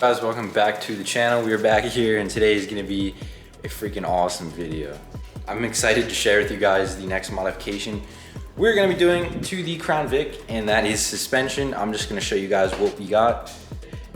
Guys, welcome back to the channel. We are back here and today is gonna be a freaking awesome video. I'm excited to share with you guys the next modification we're gonna be doing to the Crown Vic, and that is suspension. I'm just gonna show you guys what we got.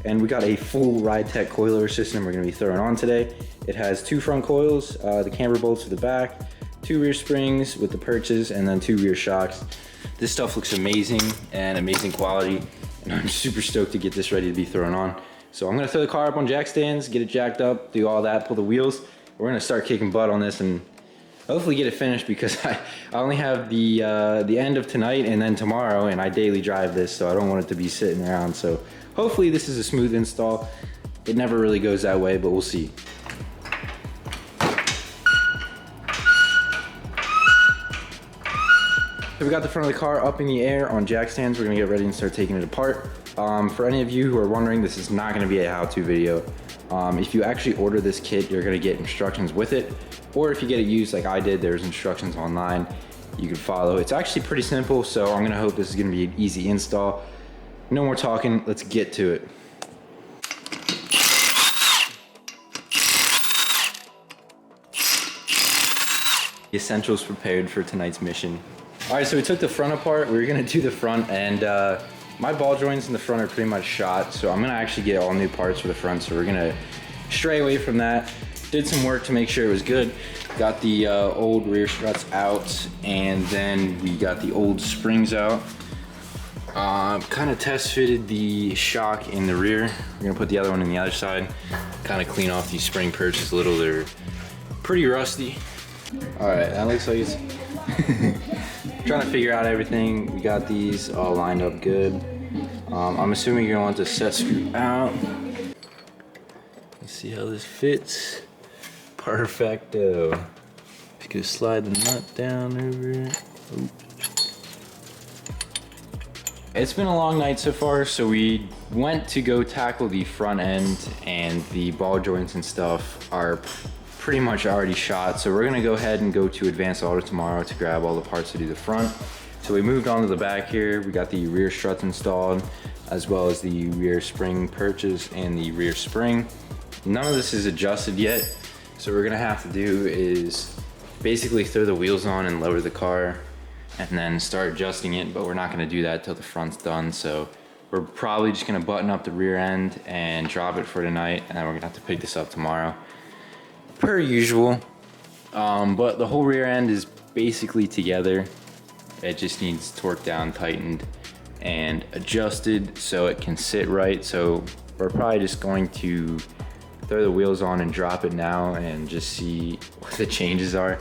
And we got a full Ride Tech coilover system we're gonna be throwing on today. It has 2 front coils, the camber bolts to the back, 2 rear springs with the perches, and then 2 rear shocks. This stuff looks amazing and amazing quality, and I'm super stoked to get this ready to be thrown on. So I'm gonna throw the car up on jack stands, get it jacked up, do all that, pull the wheels. We're gonna start kicking butt on this and hopefully get it finished, because I only have the end of tonight and then tomorrow, and I daily drive this, so I don't want it to be sitting around. So hopefully this is a smooth install. It never really goes that way, but we'll see. So we got the front of the car up in the air on jack stands. We're gonna get ready and start taking it apart. For any of you who are wondering, this is not gonna be a how-to video. If you actually order this kit, you're gonna get instructions with it. Or if you get it used like I did, there's instructions online you can follow. It's actually pretty simple, so I'm gonna hope this is gonna be an easy install. No more talking, let's get to it. The essentials prepared for tonight's mission. All right, so we took the front apart. We were gonna do the front, and my ball joints in the front are pretty much shot, so I'm gonna actually get all new parts for the front, so we're gonna stray away from that. Did some work to make sure it was good. Got the old rear struts out, and then we got the old springs out. Kind of test fitted the shock in the rear. We're gonna put the other one in the other side. Kind of clean off these spring perches a little. They're pretty rusty. All right, that looks like it's trying to figure out everything. We got these all lined up good. I'm assuming you're gonna want the set screw out. Let's see how this fits. Perfecto. Just gonna slide the nut down over it. It's been a long night so far, so we went to go tackle the front end, and the ball joints and stuff are pretty much already shot. So we're gonna go ahead and go to Advanced Auto tomorrow to grab all the parts to do the front. So we moved on to the back here. We got the rear struts installed, as well as the rear spring perches and the rear spring. None of this is adjusted yet. So what we're gonna have to do is basically throw the wheels on and lower the car and then start adjusting it, but we're not gonna do that till the front's done. So we're probably just gonna button up the rear end and drop it for tonight, and then we're gonna have to pick this up tomorrow, per usual. But the whole rear end is basically together. It just needs torqued down, tightened, and adjusted so it can sit right. So we're probably just going to throw the wheels on and drop it now and just see what the changes are.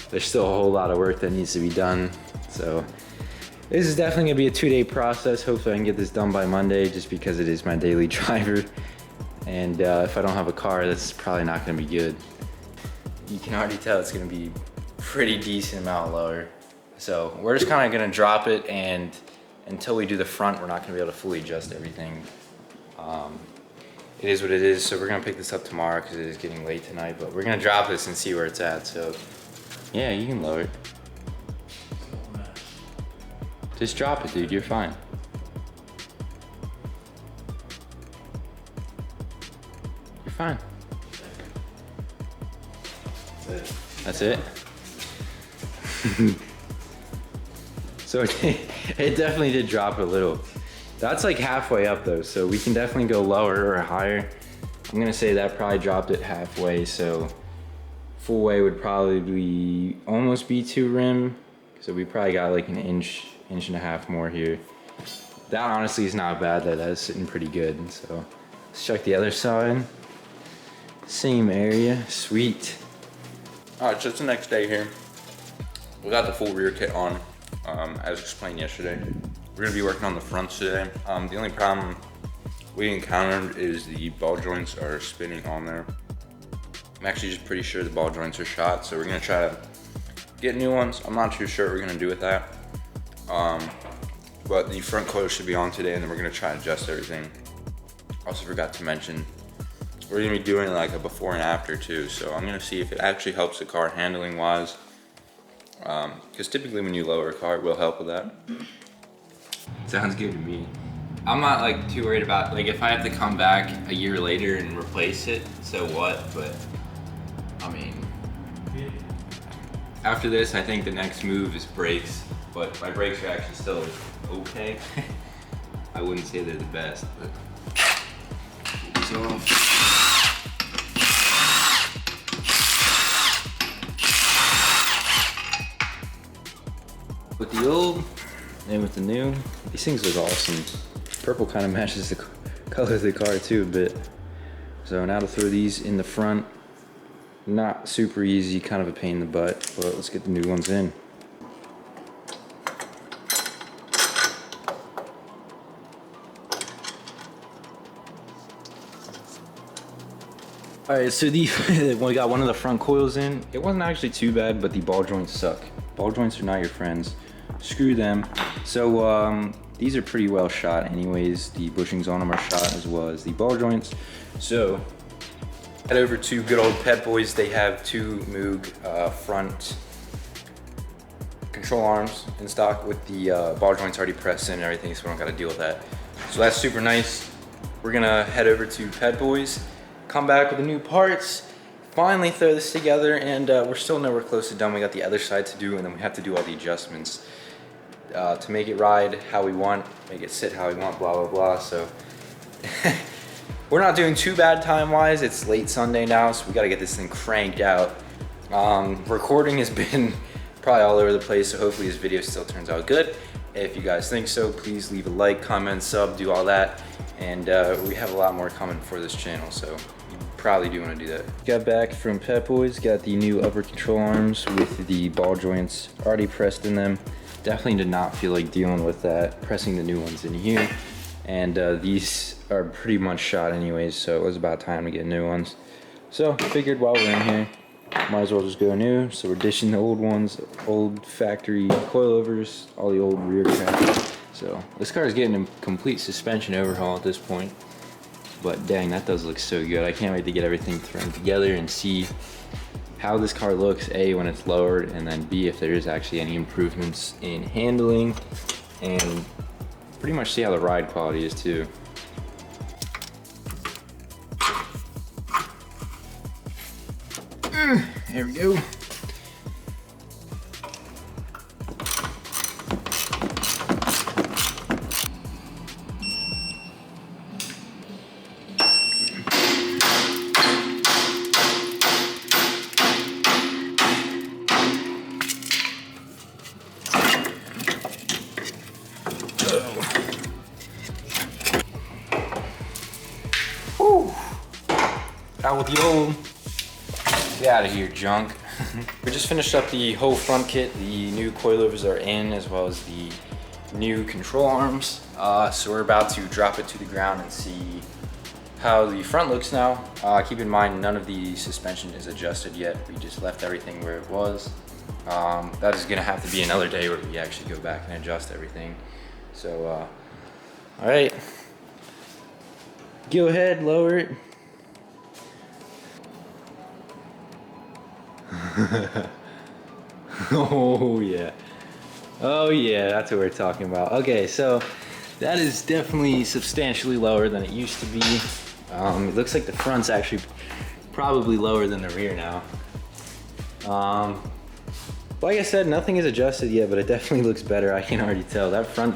There's still a whole lot of work that needs to be done. So this is definitely gonna be a 2-day process. Hopefully I can get this done by Monday, just because it is my daily driver. And if I don't have a car, that's probably not gonna be good. You can already tell it's gonna be pretty decent amount lower. So we're just kinda gonna drop it, and until we do the front, we're not gonna be able to fully adjust everything. It is what it is, so we're gonna pick this up tomorrow because it is getting late tonight, but we're gonna drop this and see where it's at. So yeah, you can lower it. Just drop it, dude, you're fine. You're fine. That's it? So it definitely did drop a little. That's like halfway up though, so we can definitely go lower or higher. I'm gonna say that probably dropped it halfway, so full way would probably be almost B2 rim. So we probably got like an inch and a half more here. That honestly is not bad, that is sitting pretty good. So let's check the other side. Same area, sweet. All right, so it's the next day here. We got the full rear kit on, as explained yesterday. We're gonna be working on the fronts today. The only problem we encountered is the ball joints are spinning on there. I'm actually just pretty sure the ball joints are shot, so we're gonna try to get new ones. I'm not too sure what we're gonna do with that. But the front coil should be on today, and then we're gonna try and adjust everything. Also forgot to mention, we're gonna be doing like a before and after too, so I'm gonna see if it actually helps the car handling wise. Because typically when you lower a car, it will help with that. Sounds good to me. I'm not like too worried about, like, if I have to come back a year later and replace it, so what? But I mean, after this, I think the next move is brakes, but my brakes are actually still okay. I wouldn't say they're the best, but pull these off. With the old and with the new, these things look awesome. Purple kind of matches the color of the car too a bit. So now to throw these in the front, not super easy, kind of a pain in the butt, but let's get the new ones in. All right, so we got one of the front coils in. It wasn't actually too bad, but the ball joints suck. Ball joints are not your friends. Screw them. So these are pretty well shot anyways. The bushings on them are shot as well as the ball joints. So head over to good old Pet Boys. They have two Moog front control arms in stock with the ball joints already pressed in and everything, so we don't gotta deal with that. So that's super nice. We're gonna head over to Pet Boys, come back with the new parts, finally throw this together, and we're still nowhere close to done. We got the other side to do, and then we have to do all the adjustments to make it ride how we want, make it sit how we want, blah, blah, blah. So we're not doing too bad time-wise. It's late Sunday now, so we gotta get this thing cranked out. Recording has been probably all over the place, so hopefully this video still turns out good. If you guys think so, please leave a like, comment, sub, do all that. And we have a lot more coming for this channel, so you probably do want to do that. Got back from Pet Boys, got the new upper control arms with the ball joints already pressed in them. Definitely did not feel like dealing with that, pressing the new ones in here. And these are pretty much shot anyways, so it was about time to get new ones. So figured while we're in here, might as well just go new. So we're dishing the old ones, old factory coilovers, all the old rear crap. So this car is getting a complete suspension overhaul at this point. But dang, that does look so good. I can't wait to get everything thrown together and see how this car looks, A, when it's lowered, and then B, if there is actually any improvements in handling, and pretty much see how the ride quality is too. There we go. Whew. Out with the old. Get out of here, junk. We just finished up the whole front kit. The new coilovers are in, as well as the new control arms. So we're about to drop it to the ground and see how the front looks now. Keep in mind, none of the suspension is adjusted yet. We just left everything where it was. That is gonna have to be another day where we actually go back and adjust everything. So, all right. Go ahead, lower it. Oh yeah. Oh yeah, that's what we're talking about. Okay, so that is definitely substantially lower than it used to be. It looks like the front's actually probably lower than the rear now. Like I said, nothing is adjusted yet, but it definitely looks better. I can already tell. That front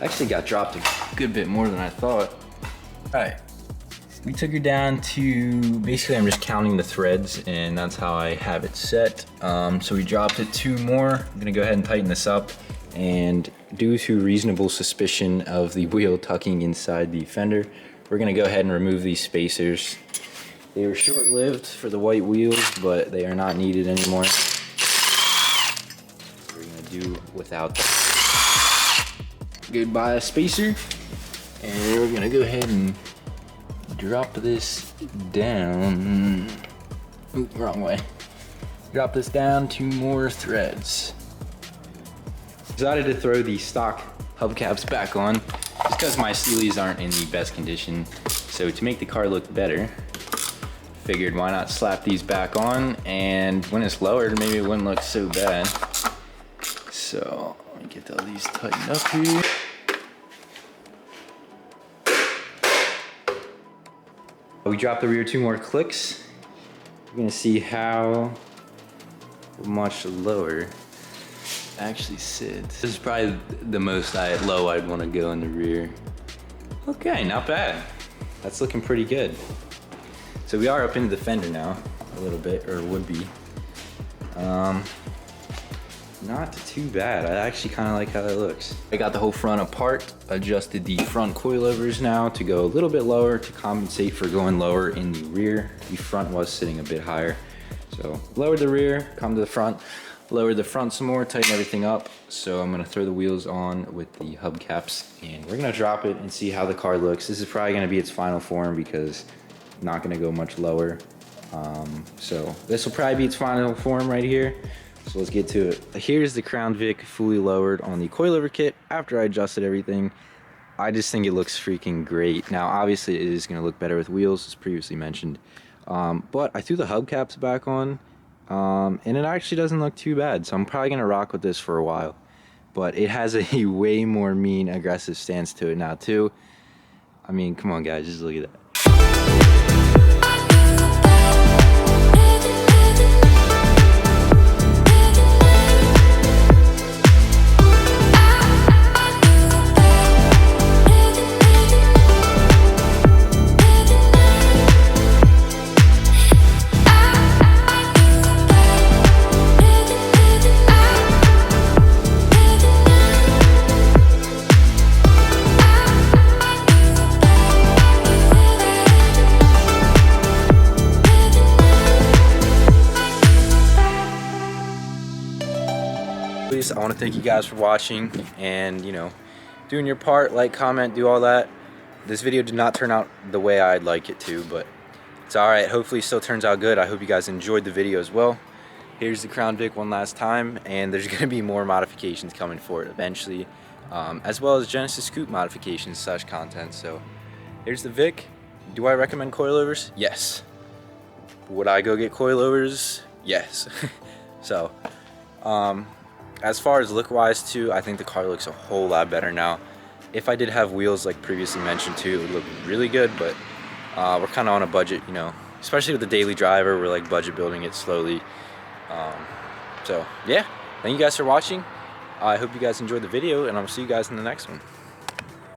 actually got dropped a good bit more than I thought. All right. We took her down to, basically I'm just counting the threads, and that's how I have it set. So we dropped it 2 more. I'm gonna go ahead and tighten this up, and due to reasonable suspicion of the wheel tucking inside the fender, we're gonna go ahead and remove these spacers. They were short-lived for the white wheels, but they are not needed anymore. We're gonna do without them. Goodbye spacer, and we're gonna go ahead and drop this down. Oop, wrong way. Drop this down 2 more threads. Decided to throw the stock hubcaps back on just because my Steelies aren't in the best condition. So to make the car look better, figured why not slap these back on, and when it's lowered, maybe it wouldn't look so bad. So let me get all these tightened up here. We dropped the rear 2 more clicks. We're gonna see how much lower it actually sits. This is probably the most low I'd want to go in the rear. Okay, not bad. That's looking pretty good. So we are up into the fender now, a little bit, or would be. Not too bad. I actually kind of like how that looks. I got the whole front apart, adjusted the front coilovers now to go a little bit lower to compensate for going lower in the rear. The front was sitting a bit higher. So lowered the rear, come to the front, lowered the front some more, tighten everything up. So I'm gonna throw the wheels on with the hubcaps and we're gonna drop it and see how the car looks. This is probably gonna be its final form because I'm not gonna go much lower. So this will probably be its final form right here. So let's get to it. Here's the Crown Vic fully lowered on the coilover kit after I adjusted everything. I just think it looks freaking great. Now, obviously it is gonna look better with wheels, as previously mentioned. But I threw the hubcaps back on, and it actually doesn't look too bad. So I'm probably gonna rock with this for a while. But it has a way more mean, aggressive stance to it now too. I mean, come on guys, just look at that. I want to thank you guys for watching and, you know, doing your part, like, comment, do all that. This video did not turn out the way I'd like it to, but it's alright. Hopefully it still turns out good. I hope you guys enjoyed the video as well. Here's the Crown Vic one last time, and there's going to be more modifications coming for it eventually, as well as Genesis Coupe modifications / content. So here's the Vic. Do I recommend coilovers? Yes. Would I go get coilovers? Yes. So as far as look-wise too, I think the car looks a whole lot better now. If I did have wheels like previously mentioned too, it would look really good, but we're kind of on a budget, you know, especially with the daily driver, we're like budget building it slowly. So yeah, thank you guys for watching. I hope you guys enjoyed the video, and I'll see you guys in the next one.